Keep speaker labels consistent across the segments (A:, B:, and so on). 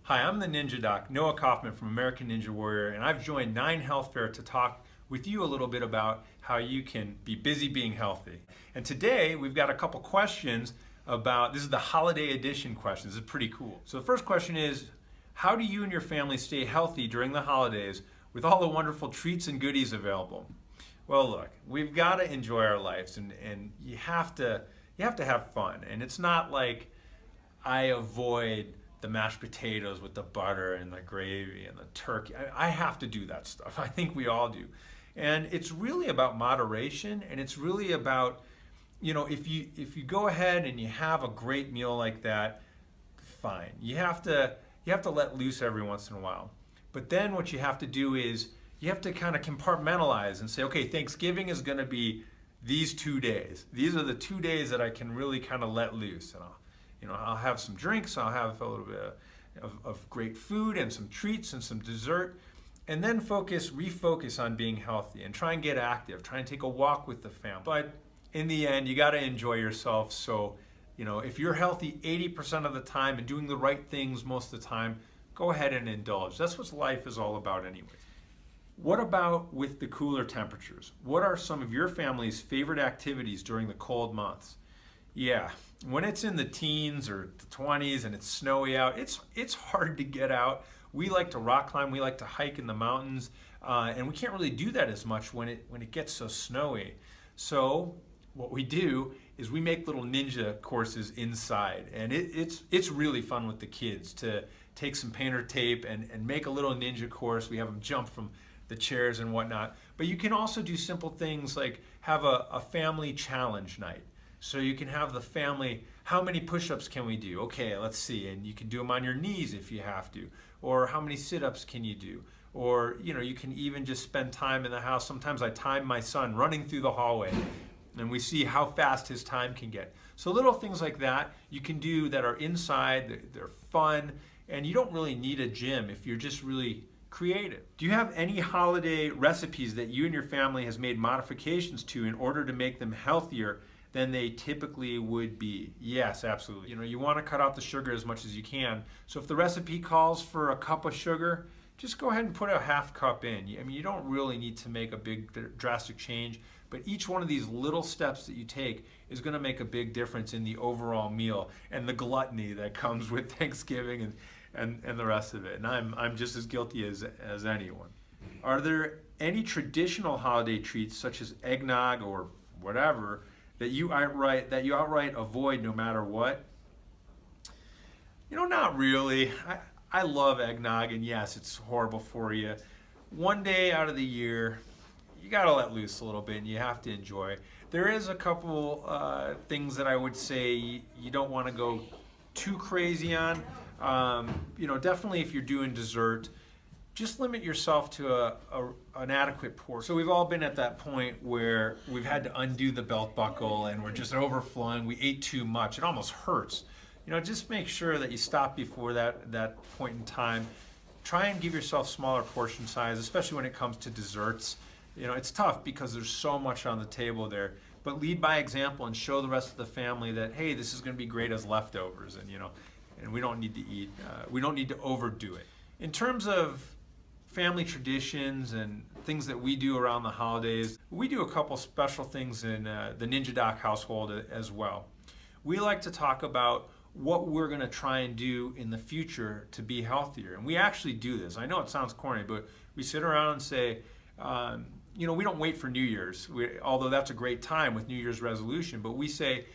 A: Hi, I'm the Ninja Doc, Noah Kauffman from American Ninja Warrior, and I've joined 9 Health Fair to talk with you a little bit about how you can be busy being healthy. And today we've got a couple questions about, this is the holiday edition questions. This is pretty cool. So the first question is, how do you and your family stay healthy during the holidays with all the wonderful treats and goodies available? Well, look, we've got to enjoy our lives, and you have to have fun. And it's not like I avoid the mashed potatoes with the butter and the gravy and the turkey. I have to do that stuff. I think we all do. And it's really about moderation, and it's really about, if you go ahead and you have a great meal like that, fine. You have to let loose every once in a while. But then what you have to do is you have to kind of compartmentalize and say, okay, Thanksgiving is going to be these 2 days. These are the 2 days that I can really kind of let loose. And I'll have some drinks, I'll have a little bit of great food and some treats and some dessert, and then refocus on being healthy and try and get active, try and take a walk with the family. But in the end, you got to enjoy yourself. So, if you're healthy 80% of the time and doing the right things most of the time, go ahead and indulge. That's what life is all about anyway. What about with the cooler temperatures? What are some of your family's favorite activities during the cold months? Yeah, when it's in the teens or the 20s and it's snowy out, it's hard to get out. We like to rock climb, we like to hike in the mountains, and we can't really do that as much when it gets so snowy. So what we do is we make little ninja courses inside, and it's really fun with the kids to take some painter tape and make a little ninja course. We have them jump from the chairs and whatnot. But you can also do simple things like have a family challenge night. So you can have the family, how many push-ups can we do? Okay, let's see. And you can do them on your knees if you have to. Or how many sit-ups can you do? Or, you can even just spend time in the house. Sometimes I time my son running through the hallway, and we see how fast his time can get. So little things like that you can do that are inside, they're fun, and you don't really need a gym if you're just really creative. Do you have any holiday recipes that you and your family has made modifications to in order to make them healthier than they typically would be? Yes, absolutely. You want to cut out the sugar as much as you can. So if the recipe calls for a cup of sugar, just go ahead and put a half cup in. You don't really need to make a big drastic change, but each one of these little steps that you take is going to make a big difference in the overall meal and the gluttony that comes with Thanksgiving and the rest of it. And I'm just as guilty as anyone. Are there any traditional holiday treats such as eggnog or whatever that you outright avoid no matter what? Not really. I love eggnog, and yes, it's horrible for you. One day out of the year, you gotta let loose a little bit, and you have to enjoy. There is a couple things that I would say you don't want to go too crazy on. Definitely if you're doing dessert, just limit yourself to an adequate portion. So we've all been at that point where we've had to undo the belt buckle and we're just overflowing. We ate too much. It almost hurts. Just make sure that you stop before that point in time. Try and give yourself smaller portion size, especially when it comes to desserts. It's tough because there's so much on the table there. But lead by example and show the rest of the family that, hey, this is going to be great as leftovers, and we don't need to eat. We don't need to overdo it. In terms of family traditions and things that we do around the holidays, we do a couple special things in the Ninja Doc household as well. We like to talk about what we're going to try and do in the future to be healthier. And we actually do this. I know it sounds corny, but we sit around and say, we don't wait for New Year's, although that's a great time with New Year's resolution, but we say,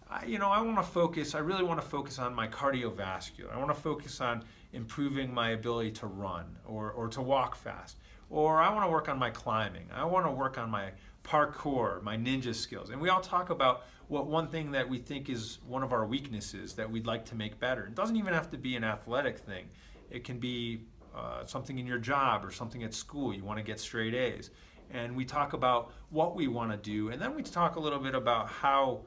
A: I really want to focus on my cardiovascular. I want to focus on improving my ability to run or to walk fast. Or I want to work on my climbing. I want to work on my parkour, my ninja skills. And we all talk about what one thing that we think is one of our weaknesses that we'd like to make better. It doesn't even have to be an athletic thing. It can be something in your job or something at school. You want to get straight A's. And we talk about what we want to do, and then we talk a little bit about how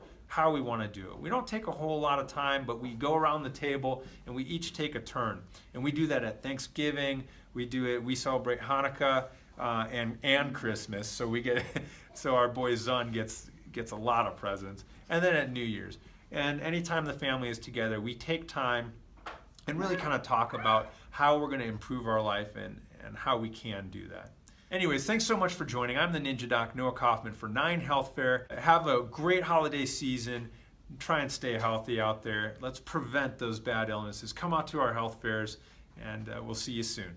A: we want to do it. We don't take a whole lot of time, but we go around the table and we each take a turn. And we do that at Thanksgiving. We celebrate Hanukkah and Christmas. So our boy Zun gets a lot of presents. And then at New Year's. And anytime the family is together, we take time and really kind of talk about how we're going to improve our life and how we can do that. Anyways, thanks so much for joining. I'm the Ninja Doc Noah Kauffman for 9 Health Fair. Have a great holiday season. Try and stay healthy out there. Let's prevent those bad illnesses. Come out to our health fairs, and we'll see you soon.